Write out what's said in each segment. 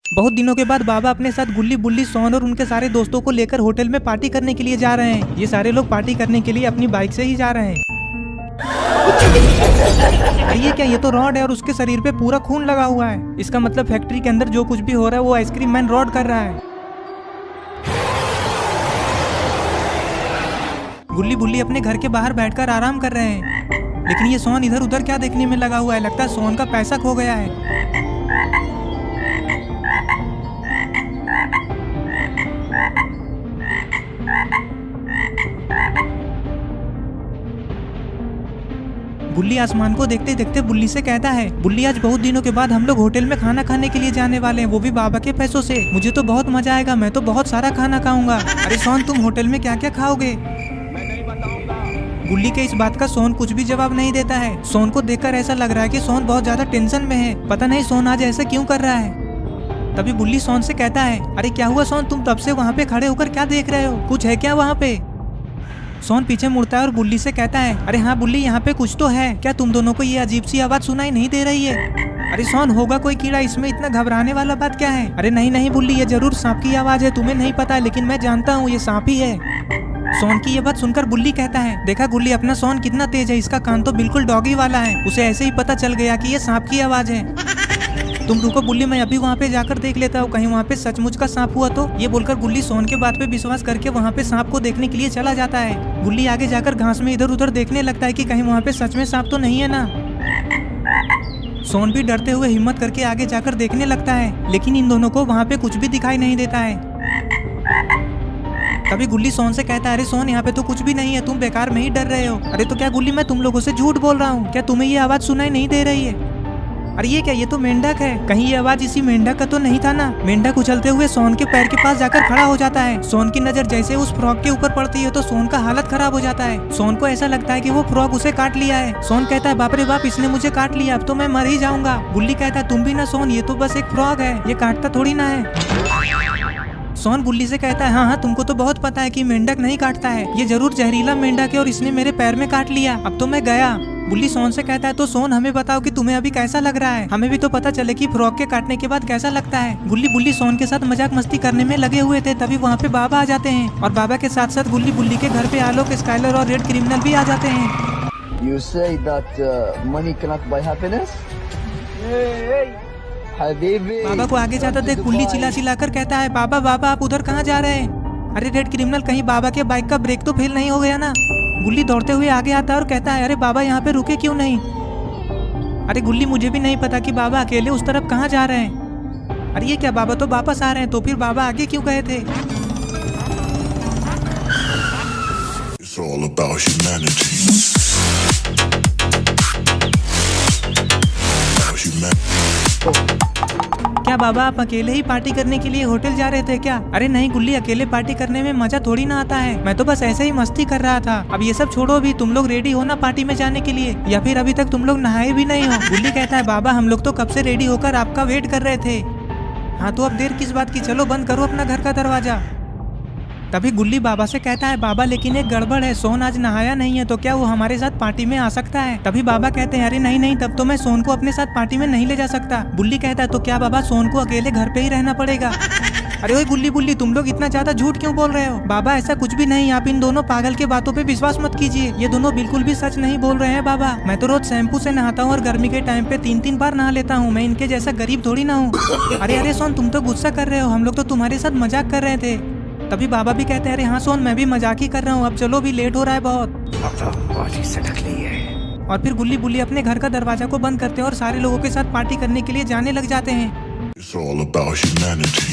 बहुत दिनों के बाद बाबा अपने साथ गुल्ली बुल्ली सोन और उनके सारे दोस्तों को लेकर होटल में पार्टी करने के लिए जा रहे हैं। ये सारे लोग पार्टी करने के लिए अपनी बाइक से ही जा रहे हैं। अरे ये क्या, ये तो रॉड है और उसके शरीर पे पूरा खून लगा हुआ है। इसका मतलब फैक्ट्री के अंदर जो कुछ भी हो रहा है वो आइसक्रीम मैन रॉड कर रहा है। गुल्ली बुल्ली अपने घर के बाहर बैठकर आराम कर रहे हैं, लेकिन ये सोन इधर उधर क्या देखने में लगा हुआ है। लगता है सोन का पैसा खो गया है। बुल्ली आसमान को देखते देखते बुल्ली से कहता है, बुल्ली आज बहुत दिनों के बाद हम लोग होटल में खाना खाने के लिए जाने वाले हैं, वो भी बाबा के पैसों से। मुझे तो बहुत मजा आएगा, मैं तो बहुत सारा खाना खाऊंगा। अरे सोन, तुम होटल में क्या क्या खाओगे? मैं नहीं बताऊंगा। गुल्ली के इस बात का सोन कुछ भी जवाब नहीं देता है। सोन को देखकर ऐसा लग रहा है कि सोन बहुत ज्यादा टेंशन में है। पता नहीं सोन आज ऐसा क्यों कर रहा है। तभी बुल्ली सोन से कहता है, अरे क्या हुआ सोन, तुम तब से वहाँ पे खड़े होकर क्या देख रहे हो? कुछ है क्या वहाँ पे? सोन पीछे मुड़ता है और बुल्ली से कहता है, अरे हाँ बुल्ली, यहाँ पे कुछ तो है। क्या तुम दोनों को ये अजीब सी आवाज सुनाई नहीं दे रही है? अरे सोन, होगा कोई कीड़ा, इसमें इतना घबराने वाला बात क्या है? अरे नहीं नहीं बुल्ली, ये जरूर सांप की आवाज है। तुम्हें नहीं पता, लेकिन मैं जानता हूँ ये सांप ही है। सोन की ये बात सुनकर बुल्ली कहता है, देखा गुल्ली, अपना सोन कितना तेज है। इसका कान तो बिल्कुल डॉगी वाला है। उसे ऐसे ही पता चल गया कि ये सांप की आवाज है। तुम रुको बुल्ली, मैं अभी वहाँ पे जाकर देख लेता हूँ, कहीं वहाँ पे सचमुच का सांप हुआ तो। ये बोलकर गुल्ली सोन के बात पे विश्वास करके वहाँ पे सांप को देखने के लिए चला जाता है। गुल्ली आगे जाकर घास में इधर उधर देखने लगता है कि कहीं वहाँ पे सच में सांप तो नहीं है ना। सोन भी डरते हुए हिम्मत करके आगे जाकर देखने लगता है, लेकिन इन दोनों को वहाँ पे कुछ भी दिखाई नहीं देता है। तभी गुल्ली सोन से कहता है, अरे सोन, यहाँ पे तो कुछ भी नहीं है, तुम बेकार में ही डर रहे हो। अरे तो क्या गुल्ली, मैं तुम लोगों से झूठ बोल रहा हूँ? क्या तुम्हें ये आवाज सुनाई नहीं दे रही है? अरे ये क्या, ये तो मेंढक है। कहीं ये आवाज इसी मेंढक का तो नहीं था ना? मेंढक उछलते हुए सोन के पैर के पास जाकर खड़ा हो जाता है। सोन की नजर जैसे उस फ्रॉग के ऊपर पड़ती है तो सोन का हालत खराब हो जाता है। सोन को ऐसा लगता है कि वो फ्रॉग उसे काट लिया है। सोन कहता है, बाप रे बाप, इसने मुझे काट लिया, अब तो मैं मर ही जाऊंगा। गुल्ली कहता है, तुम भी ना सोन, ये तो बस एक फ्रॉग है, ये काटता थोड़ी ना है। सोन गुल्ली से कहता है, हाँ हाँ, तुमको तो बहुत पता है कि मेंढक नहीं काटता है, ये जरूर जहरीला मेंढक है और इसने मेरे पैर में काट लिया, अब तो मैं गया। गुल्ली सोन से कहता है, तो सोन, हमें बताओ कि तुम्हें अभी कैसा लग रहा है? हमें भी तो पता चले कि फ्रॉग के काटने के बाद कैसा लगता है। गुल्ली बुल्ली सोन के साथ मजाक मस्ती करने में लगे हुए थे, तभी वहाँ पे बाबा आ जाते हैं और बाबा के साथ साथ गुल्ली बुल्ली के घर पे आलोक, स्काइलर और रेड क्रिमिनल भी आ जाते हैं। You say that money cannot buy happiness? Habibi. बाबा को आगे जाता देख गुल्ली चिल्ला चिल्लाकर कहता है, बाबा बाबा, आप उधर कहाँ जा रहे हैं? अरे रेड क्रिमिनल, कहीं बाबा के बाइक का ब्रेक तो फेल नहीं हो गया ना? गुल्ली दौड़ते हुए आगे आता है और कहता है, अरे बाबा, यहाँ पे रुके क्यों नहीं? अरे गुल्ली, मुझे भी नहीं पता कि बाबा अकेले उस तरफ कहाँ जा रहे हैं। अरे ये क्या, बाबा तो वापस आ रहे हैं, तो फिर बाबा आगे क्यों गए थे? It's all about humanity. क्या बाबा, आप अकेले ही पार्टी करने के लिए होटल जा रहे थे क्या? अरे नहीं गुल्ली, अकेले पार्टी करने में मजा थोड़ी ना आता है। मैं तो बस ऐसे ही मस्ती कर रहा था। अब ये सब छोड़ो, अभी तुम लोग रेडी हो ना पार्टी में जाने के लिए, या फिर अभी तक तुम लोग नहाए भी नहीं हो? गुल्ली कहता है, बाबा, हम लोग तो कब से रेडी होकर आपका वेट कर रहे थे। हाँ तो अब देर किस बात की, चलो बंद करो अपना घर का दरवाजा। तभी गुल्ली बाबा से कहता है, बाबा लेकिन एक गड़बड़ है, सोन आज नहाया नहीं है, तो क्या वो हमारे साथ पार्टी में आ सकता है? तभी बाबा कहते हैं, अरे नहीं नहीं, तब तो मैं सोन को अपने साथ पार्टी में नहीं ले जा सकता। गुल्ली कहता है, तो क्या बाबा, सोन को अकेले घर पे ही रहना पड़ेगा? अरे ओए गुल्ली बुल्ली, तुम लोग इतना ज्यादा झूठ क्यों बोल रहे हो? बाबा ऐसा कुछ भी नहीं, आप इन दोनों पागल के बातों पे विश्वास मत कीजिए। ये दोनों बिल्कुल भी सच नहीं बोल रहे हैं बाबा। मैं तो रोज शैम्पू से नहाता हूँ और गर्मी के टाइम पे 3-3 बार नहा लेता हूँ। मैं इनके जैसा गरीब थोड़ी ना हूँ। अरे अरे सोन, तुम तो गुस्सा कर रहे हो, हम लोग तो तुम्हारे साथ मजाक कर रहे थे। तभी बाबा भी कहते हैं, अरे हाँ सोन, मैं भी मजाक ही कर रहा हूँ, अब चलो भी लेट हो रहा है बहुत। और फिर गुल्ली बुल्ली अपने घर का दरवाजा को बंद करते हैं और सारे लोगों के साथ पार्टी करने के लिए जाने लग जाते हैं। It's all about humanity.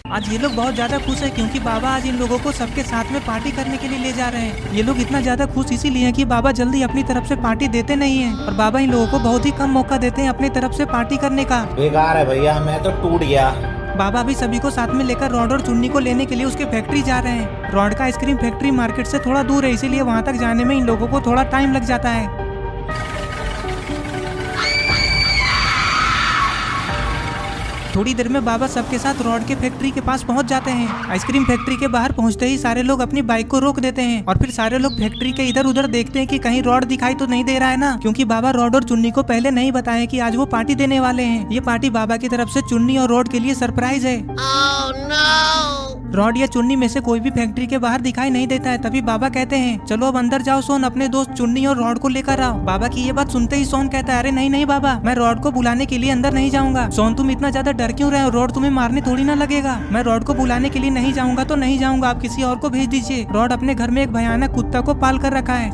आज ये लोग बहुत ज्यादा खुश है क्योंकि बाबा आज इन लोगों को सबके साथ में पार्टी करने के लिए ले जा रहे हैं। ये लोग इतना ज्यादा खुश इसीलिए हैं कि बाबा जल्दी अपनी तरफ से पार्टी देते नहीं हैं और बाबा इन लोगों को बहुत ही कम मौका देते हैं अपनी तरफ से पार्टी करने का। बेकार है भैया, मैं तो टूट गया। बाबा भी सभी को साथ में लेकर रॉड और चुन्नी को लेने के लिए उसके फैक्ट्री जा रहे हैं। रॉड का आइसक्रीम फैक्ट्री मार्केट से थोड़ा दूर है, इसीलिए वहाँ तक जाने में इन लोगों को थोड़ा टाइम लग जाता है। थोड़ी देर में बाबा सबके साथ रॉड के फैक्ट्री के पास पहुंच जाते हैं। आइसक्रीम फैक्ट्री के बाहर पहुंचते ही सारे लोग अपनी बाइक को रोक देते हैं और फिर सारे लोग फैक्ट्री के इधर उधर देखते हैं कि कहीं रॉड दिखाई तो नहीं दे रहा है ना, क्योंकि बाबा रॉड और चुन्नी को पहले नहीं बताया कि आज वो पार्टी देने वाले हैं। ये पार्टी बाबा की तरफ से चुन्नी और रॉड के लिए सरप्राइज है। रॉड या चुन्नी में से कोई भी फैक्ट्री के बाहर दिखाई नहीं देता है। तभी बाबा कहते हैं चलो अब अंदर जाओ सोन, अपने दोस्त चुन्नी और रॉड को लेकर आओ। बाबा की ये बात सुनते ही सोन कहता है अरे नहीं नहीं बाबा, मैं रॉड को बुलाने के लिए अंदर नहीं जाऊंगा। सोन तुम इतना ज्यादा डर क्यों रहे हो, रॉड तुम्हें मारने थोड़ी ना लगेगा। मैं रॉड को बुलाने के लिए नहीं जाऊंगा तो नहीं जाऊंगा, आप किसी और को भेज दीजिए। रॉड अपने घर में एक भयानक कुत्ता को पाल कर रखा है।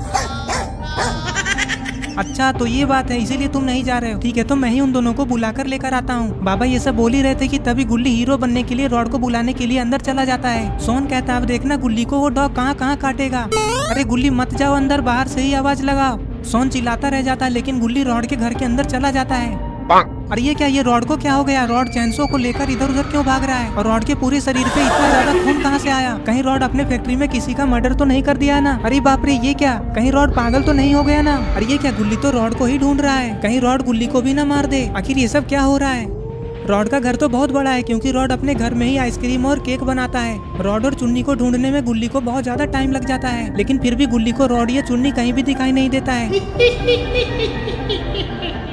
अच्छा तो ये बात है, इसीलिए तुम नहीं जा रहे हो। ठीक है तो मैं ही उन दोनों को बुलाकर लेकर आता हूँ। बाबा ये सब बोल ही रहे थे कि तभी गुल्ली हीरो बनने के लिए रॉड को बुलाने के लिए अंदर चला जाता है। सोन कहता है अब देखना गुल्ली को वो डॉग कहाँ कहाँ काटेगा। अरे गुल्ली मत जाओ अंदर, बाहर से ही आवाज लगाओ। सोन चिल्लाता रह जाता है लेकिन गुल्ली रॉड के घर के अंदर चला जाता है। अरे ये क्या, ये रॉड को क्या हो गया? रॉड चैनसो को लेकर इधर उधर क्यों भाग रहा है और रॉड के पूरे शरीर पे इतना ज्यादा खून कहाँ से आया? कहीं रॉड अपने फैक्ट्री में किसी का मर्डर तो नहीं कर दिया ना? अरे बाप रे ये क्या, कहीं रॉड पागल तो नहीं हो गया ना? अरे ये क्या, गुल्ली तो रॉड को ही ढूंढ रहा है, कहीं रॉड गुल्ली को भी ना मार दे। आखिर ये सब क्या हो रहा है? रॉड का घर तो बहुत बड़ा है क्योंकि रॉड अपने घर में ही आइसक्रीम और केक बनाता है। रॉड और चुन्नी को ढूंढने में गुल्ली को बहुत ज्यादा टाइम लग जाता है, लेकिन फिर भी गुल्ली को रॉड या चुन्नी कहीं भी दिखाई नहीं देता है।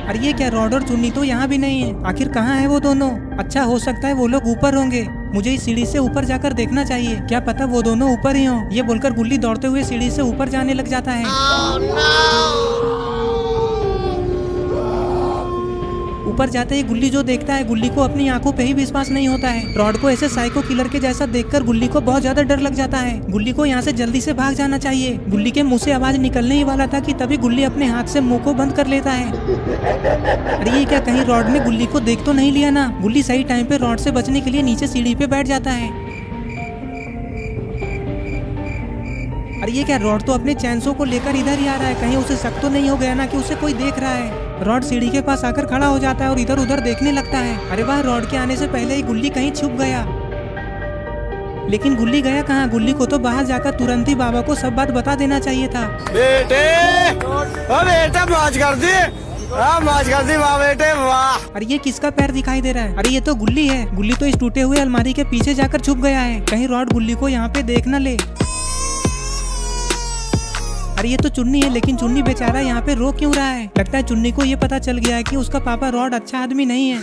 अरे ये क्या, रॉड और चुन्नी तो यहाँ भी नहीं है, आखिर कहाँ है वो दोनों? अच्छा हो सकता है वो लोग ऊपर होंगे, मुझे इस सीढ़ी से ऊपर जाकर देखना चाहिए, क्या पता वो दोनों ऊपर ही हों। ये बोलकर गुल्ली दौड़ते हुए सीढ़ी से ऊपर जाने लग जाता है। ऊपर जाते ही गुल्ली जो देखता है, गुल्ली को अपनी आंखों पे ही विश्वास नहीं होता है। रॉड को ऐसे साइको किलर के जैसा देखकर गुल्ली को बहुत ज्यादा डर लग जाता है। गुल्ली को यहाँ से जल्दी से भाग जाना चाहिए। गुल्ली के मुंह से आवाज निकलने ही वाला था कि तभी गुल्ली अपने हाथ से मुंह को बंद कर लेता है। अरे ये क्या, कहीं रॉड ने गुल्ली को देख तो नहीं लिया ना? गुल्ली सही टाइम पे रॉड से बचने के लिए नीचे सीढ़ी पे बैठ जाता है। अरे ये क्या, रॉड तो अपने चैनसो को लेकर इधर ही आ रहा है, कहीं उसे शक तो नहीं हो गया ना कि उसे कोई देख रहा है? रॉड सीढ़ी के पास आकर खड़ा हो जाता है और इधर उधर देखने लगता है। अरे वाह, रॉड के आने से पहले ही गुल्ली कहीं छुप गया। लेकिन गुल्ली गया कहाँ? गुल्ली को तो बाहर जाकर तुरंत ही बाबा को सब बात बता देना चाहिए था। बेटे मौज कर दी, मौज कर दी वाह बेटे वाह। अरे ये किसका पैर दिखाई दे रहा है? अरे ये तो गुल्ली है। गुल्ली तो इस टूटे हुए अलमारी के पीछे जाकर छुप गया है, कहीं रॉड गुल्ली को यहाँ पे देख न ले। अरे ये तो चुन्नी है, लेकिन चुन्नी बेचारा यहाँ पे रो क्यों रहा है? लगता है चुन्नी को ये पता चल गया है कि उसका पापा रॉड अच्छा आदमी नहीं है।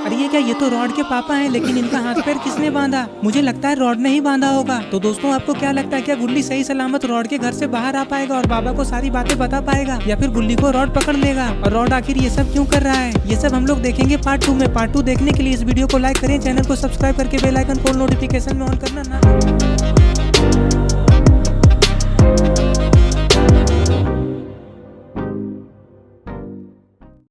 अरे ये क्या, ये तो रॉड के पापा हैं, लेकिन इनका हाथ पैर किसने बांधा? मुझे लगता है रॉड ने ही बांधा होगा। तो दोस्तों आपको क्या लगता है, क्या गुल्ली सही सलामत रॉड के घर से बाहर आ पाएगा और बाबा को सारी बातें बता पाएगा, या फिर गुल्ली को रॉड पकड़ लेगा? और रॉड आखिर ये सब क्यों कर रहा है? ये सब हम लोग देखेंगे पार्ट 2 में। पार्ट 2 देखने के लिए इस वीडियो को लाइक करें, चैनल को सब्सक्राइब करके बेल आइकन को नोटिफिकेशन में ऑन करना ना।